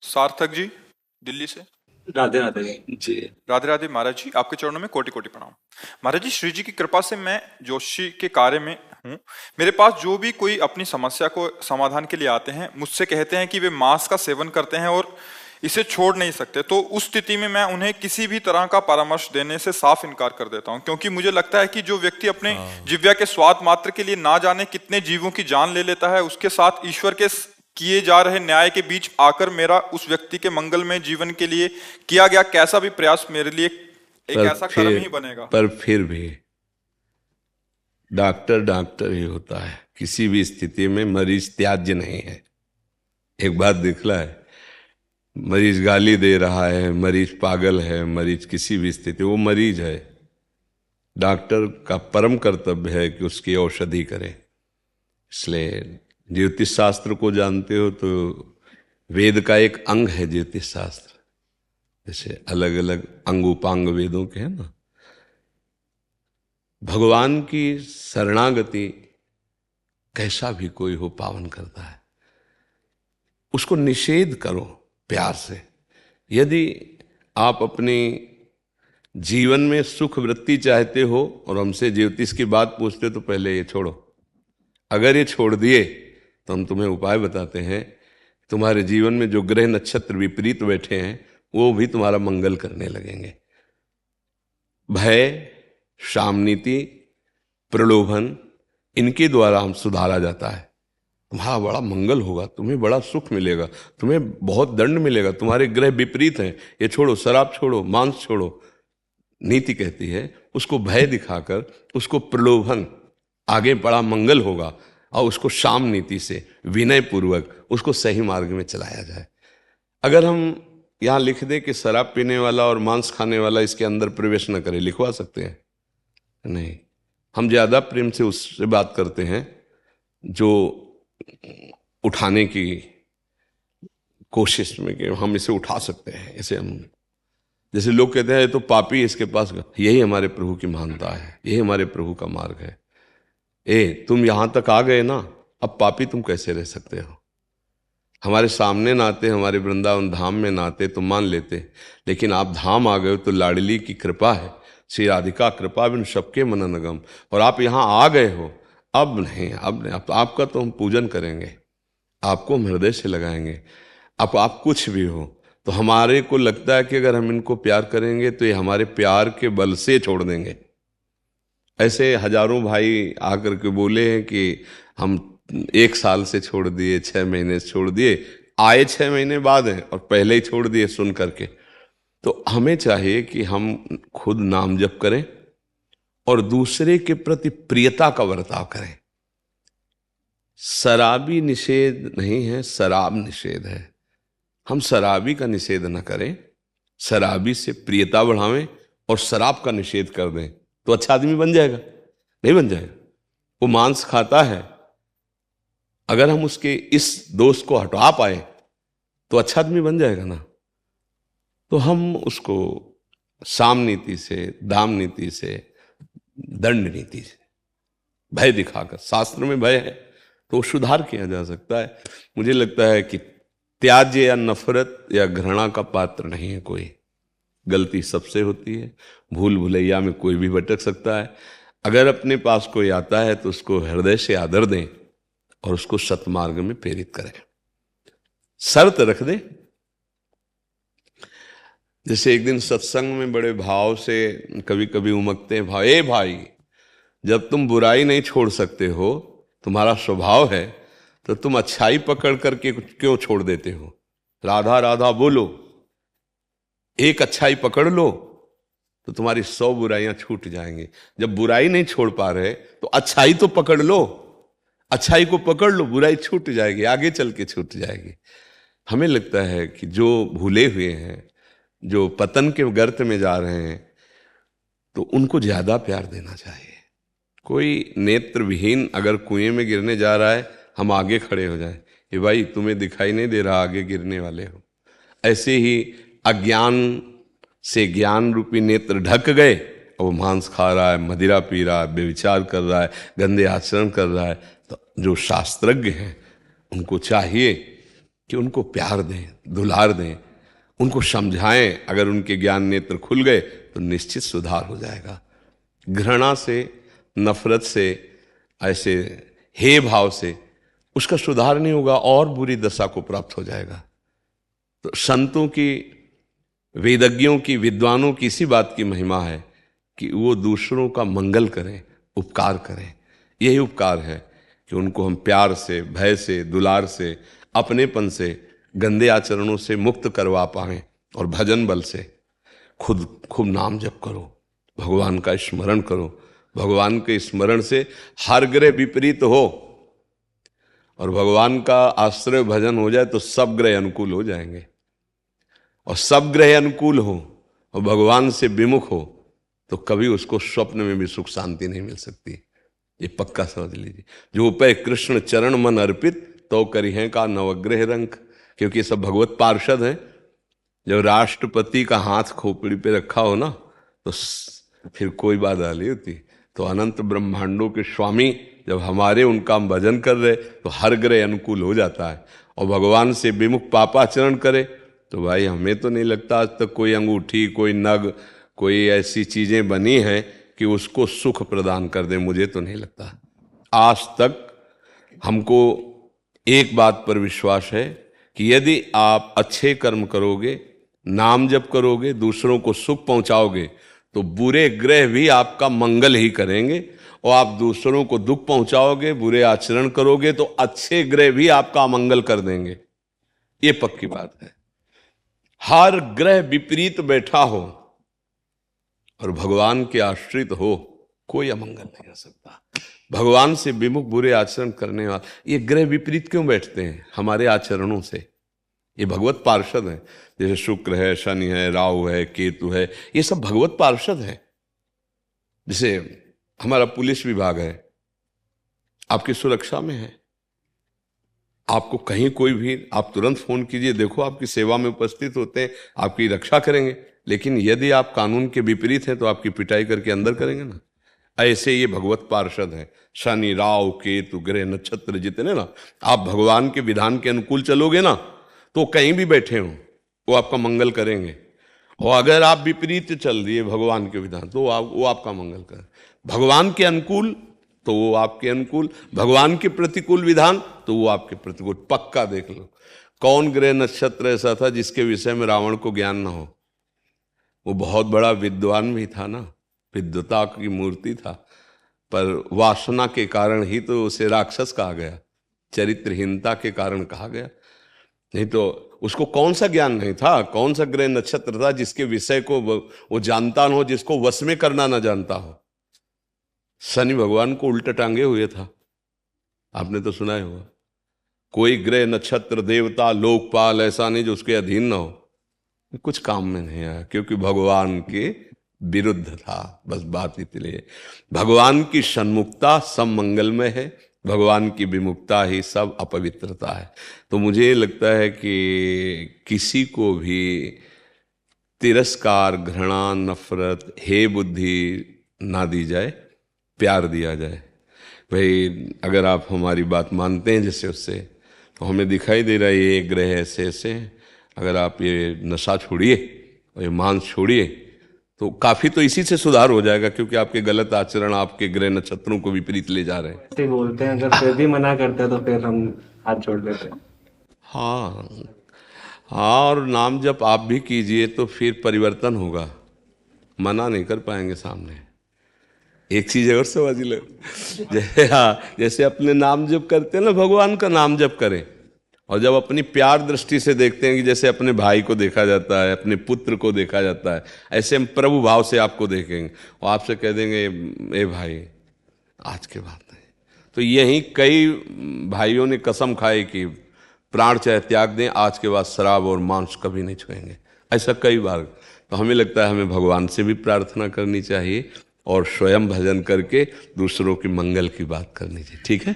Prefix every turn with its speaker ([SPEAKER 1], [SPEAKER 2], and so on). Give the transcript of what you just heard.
[SPEAKER 1] सार्थक जी, दिल्ली से।
[SPEAKER 2] राधे राधे जी।
[SPEAKER 1] राधे राधे महाराज जी, आपके चरणों में कोटि कोटि प्रणाम। महाराज जी, श्री जी की कृपा से मैं जोशी के कार्य में हूँ। मेरे पास जो भी कोई अपनी समस्या को समाधान के लिए आते हैं, मुझसे कहते हैं कि वे मांस का सेवन करते हैं और इसे छोड़ नहीं सकते। तो उस स्थिति में मैं उन्हें किसी भी तरह का परामर्श देने से साफ इनकार कर देता हूँ, क्योंकि मुझे लगता है कि जो व्यक्ति अपने जिव्या के स्वाद मात्र के लिए ना जाने कितने जीवों की जान ले लेता है, उसके साथ ईश्वर के किए जा रहे न्याय के बीच आकर मेरा उस व्यक्ति के मंगलमय जीवन के लिए किया गया कैसा भी प्रयास मेरे लिए एक ऐसा कर्म ही बनेगा।
[SPEAKER 3] पर फिर भी डॉक्टर डॉक्टर ही होता है, किसी भी स्थिति में मरीज त्याज्य नहीं है। एक बात दिखला है, मरीज गाली दे रहा है, मरीज पागल है, मरीज किसी भी स्थिति, वो मरीज है। डॉक्टर का परम कर्तव्य है कि उसकी औषधि करे। इसलिए ज्योतिष शास्त्र को जानते हो तो वेद का एक अंग है ज्योतिष शास्त्र, जैसे अलग अलग अंग उपांग वेदों के हैं ना। भगवान की शरणागति कैसा भी कोई हो पावन करता है। उसको निषेध करो प्यार से। यदि आप अपने जीवन में सुख वृत्ति चाहते हो और हमसे ज्योतिष की बात पूछते हो तो पहले ये छोड़ो। अगर ये छोड़ दिए तो हम तुम्हें उपाय बताते हैं। तुम्हारे जीवन में जो ग्रह नक्षत्र विपरीत बैठे हैं वो भी तुम्हारा मंगल करने लगेंगे। भय, शामनीति, प्रलोभन, इनके द्वारा हम सुधारा जाता है। तुम्हारा बड़ा मंगल होगा, तुम्हें बड़ा सुख मिलेगा, तुम्हें बहुत दंड मिलेगा, तुम्हारे ग्रह विपरीत हैं, ये छोड़ो, शराब छोड़ो, मांस छोड़ो। नीति कहती है उसको भय दिखाकर, उसको प्रलोभन, आगे बड़ा मंगल होगा, और उसको शाम नीति से विनय पूर्वक उसको सही मार्ग में चलाया जाए। अगर हम यहाँ लिख दें कि शराब पीने वाला और मांस खाने वाला इसके अंदर प्रवेश न करे, लिखवा सकते हैं? नहीं। हम ज्यादा प्रेम से उससे बात करते हैं जो उठाने की कोशिश में कि हम इसे उठा सकते हैं। इसे हम, जैसे लोग कहते हैं तो पापी इसके पास, यही हमारे प्रभु की महानता है, यही हमारे प्रभु का मार्ग है। तुम यहां तक आ गए ना, अब पापी तुम कैसे रह सकते हो? हमारे सामने नाते, हमारे वृंदावन धाम में नाते तो मान लेते, लेकिन आप धाम आ गए हो तो लाडली की कृपा है, श्री राधिका कृपा बिन सबके मन नगम। और आप यहाँ आ गए हो, अब नहीं, अब नहीं, अब तो आपका तो हम पूजन करेंगे, आपको हम हृदय से लगाएंगे। अब आप कुछ भी हो तो हमारे को लगता है कि अगर हम इनको प्यार करेंगे तो ये हमारे प्यार के बल से छोड़ देंगे। ऐसे हजारों भाई आकर के बोले हैं कि हम 1 साल से छोड़ दिए, 6 महीने से छोड़ दिए, आए 6 महीने बाद हैं और पहले ही छोड़ दिए सुन करके। तो हमें चाहिए कि हम खुद नाम जप करें और दूसरे के प्रति प्रियता का बर्ताव करें। शराबी निषेध नहीं है, शराब निषेध है। हम शराबी का निषेध न करें, शराबी से प्रियता बढ़ावें और शराब का निषेध कर दें तो अच्छा आदमी बन जाएगा? नहीं बन जाएगा। वो मांस खाता है, अगर हम उसके इस दोष को हटा पाए तो अच्छा आदमी बन जाएगा ना। तो हम उसको साम नीति से, दाम नीति से, दंड नीति से, भय दिखाकर, शास्त्र में भय है तो सुधार किया जा सकता है। मुझे लगता है कि त्याज्य या नफरत या घृणा का पात्र नहीं है कोई। गलती सबसे होती है, भूल भुलैया में कोई भी भटक सकता है। अगर अपने पास कोई आता है तो उसको हृदय से आदर दें और उसको सतमार्ग में प्रेरित करें। शर्त रख दें। जैसे एक दिन सत्संग में बड़े भाव से कभी कभी उमकते हैं भाई, भाई जब तुम बुराई नहीं छोड़ सकते हो, तुम्हारा स्वभाव है, तो तुम अच्छाई पकड़ करके क्यों छोड़ देते हो? राधा राधा बोलो, एक अच्छाई पकड़ लो तो तुम्हारी 100 बुराइयां छूट जाएंगी। जब बुराई नहीं छोड़ पा रहे तो अच्छाई तो पकड़ लो, अच्छाई को पकड़ लो, बुराई छूट जाएगी, आगे चल के छूट जाएगी। हमें लगता है कि जो भूले हुए हैं, जो पतन के गर्त में जा रहे हैं, तो उनको ज्यादा प्यार देना चाहिए। कोई नेत्र विहीन अगर कुएं में गिरने जा रहा है, हम आगे खड़े हो जाएं, ये भाई तुम्हें दिखाई नहीं दे रहा आगे गिरने वाले हो। ऐसे ही अज्ञान से ज्ञान रूपी नेत्र ढक गए और वो मांस खा रहा है, मदिरा पी रहा है, बेविचार कर रहा है, गंदे आचरण कर रहा है। तो जो शास्त्रज्ञ हैं उनको चाहिए कि उनको प्यार दें, दुलार दें, उनको समझाएं। अगर उनके ज्ञान नेत्र खुल गए तो निश्चित सुधार हो जाएगा। घृणा से, नफरत से, ऐसे हे भाव से उसका सुधार नहीं होगा और बुरी दशा को प्राप्त हो जाएगा। तो संतों की, वेदज्ञों की, विद्वानों की इसी बात की महिमा है कि वो दूसरों का मंगल करें, उपकार करें। यही उपकार है कि उनको हम प्यार से, भय से, दुलार से, अपनेपन से, गंदे आचरणों से मुक्त करवा पाएं। और भजन बल से खुद खूब नाम जप करो, भगवान का स्मरण करो। भगवान के स्मरण से हर ग्रह विपरीत हो और भगवान का आश्रय भजन हो जाए तो सब ग्रह अनुकूल हो जाएंगे। और सब ग्रह अनुकूल हो और भगवान से विमुख हो तो कभी उसको स्वप्न में भी सुख शांति नहीं मिल सकती। ये पक्का समझ लीजिए। जो पे कृष्ण चरण मन अर्पित तो करिहें का नवग्रह रंक। क्योंकि ये सब भगवत पार्षद हैं। जब राष्ट्रपति का हाथ खोपड़ी पे रखा हो ना तो फिर कोई बात डाली होती। तो अनंत ब्रह्मांडों के स्वामी जब हमारे उनका भजन कर रहे तो हर ग्रह अनुकूल हो जाता है। और भगवान से विमुख पापाचरण करे तो भाई हमें तो नहीं लगता आज तक कोई अंगूठी, कोई नग, कोई ऐसी चीजें बनी हैं कि उसको सुख प्रदान कर दे। मुझे तो नहीं लगता। आज तक हमको एक बात पर विश्वास है कि यदि आप अच्छे कर्म करोगे, नाम जप करोगे, दूसरों को सुख पहुंचाओगे तो बुरे ग्रह भी आपका मंगल ही करेंगे। और आप दूसरों को दुख पहुंचाओगे, बुरे आचरण करोगे तो अच्छे ग्रह भी आपका अमंगल कर देंगे। ये पक्की बात है। हर ग्रह विपरीत बैठा हो और भगवान के आश्रित हो, कोई अमंगल नहीं हो सकता। भगवान से विमुख बुरे आचरण करने वाले ये ग्रह विपरीत क्यों बैठते हैं? हमारे आचरणों से। ये भगवत पार्षद हैं। जैसे शुक्र है, शनि है, राहु है, केतु है, ये सब भगवत पार्षद हैं। जैसे हमारा पुलिस विभाग है, आपकी सुरक्षा में है। आपको कहीं कोई भी, आप तुरंत फोन कीजिए, देखो आपकी सेवा में उपस्थित होते हैं, आपकी रक्षा करेंगे। लेकिन यदि आप कानून के विपरीत हैं तो आपकी पिटाई करके अंदर करेंगे ना। ऐसे ये भगवत पार्षद हैं। शनि, राहु, केतु, ग्रह, नक्षत्र जितने ना, आप भगवान के विधान के अनुकूल चलोगे ना तो कहीं भी बैठे हो वो आपका मंगल करेंगे। और अगर आप विपरीत चल दिए भगवान के विधान तो वो आपका मंगल करें। भगवान के अनुकूल तो वो आपके अनुकूल, भगवान के प्रतिकूल विधान तो वो आपके प्रतिकूल। पक्का देख लो कौन ग्रह नक्षत्र ऐसा था जिसके विषय में रावण को ज्ञान ना हो। वो बहुत बड़ा विद्वान भी था ना, विद्वता की मूर्ति था, पर वासना के कारण ही तो उसे राक्षस कहा गया, चरित्रहीनता के कारण कहा गया। नहीं तो उसको कौन सा ज्ञान नहीं था, कौन सा ग्रह नक्षत्र था जिसके विषय को वो जानता न हो, जिसको वश में करना ना जानता हो। शनि भगवान को उल्टा टांगे हुए था, आपने तो सुना ही होगा। कोई ग्रह नक्षत्र देवता लोकपाल ऐसा नहीं जो उसके अधीन ना हो। कुछ काम में नहीं आया क्योंकि भगवान के विरुद्ध था। बस बात इतनी। भगवान की सन्मुखता सब मंगलमय है, भगवान की विमुखता ही सब अपवित्रता है। तो मुझे लगता है कि किसी को भी तिरस्कार, घृणा, नफरत, हे बुद्धि ना दी जाए, प्यार दिया जाए। भाई अगर आप हमारी बात मानते हैं जैसे उससे, तो हमें दिखाई दे रहा है ये ग्रह ऐसे ऐसे। अगर आप ये नशा छोड़िए और ये मांस छोड़िए तो काफी तो इसी से सुधार हो जाएगा। क्योंकि आपके गलत आचरण आपके ग्रह नक्षत्रों को विपरीत ले जा रहे हैं।
[SPEAKER 2] ऐसे बोलते हैं, अगर फिर भी मना करते हैं तो फिर हम हाथ छोड़ देते हैं।
[SPEAKER 3] हाँ हाँ, और नाम जब आप भी कीजिए तो फिर परिवर्तन होगा। मना नहीं कर पाएंगे सामने। एक चीज और समझ लो, जैसे हाँ, जैसे अपने नाम जप करते हैं ना, भगवान का नाम जप करें और जब अपनी प्यार दृष्टि से देखते हैं कि जैसे अपने भाई को देखा जाता है, अपने पुत्र को देखा जाता है, ऐसे हम प्रभु भाव से आपको देखेंगे और आपसे कह देंगे ए भाई आज के बाद नहीं। तो यही कई भाइयों ने कसम खाई कि प्राण चाहे त्याग दें, आज के बाद शराब और मांस कभी नहीं छुएंगे। ऐसा कई बार। तो हमें लगता है हमें भगवान से भी प्रार्थना करनी चाहिए और स्वयं भजन करके दूसरों की मंगल की बात करनी चाहिए। ठीक है।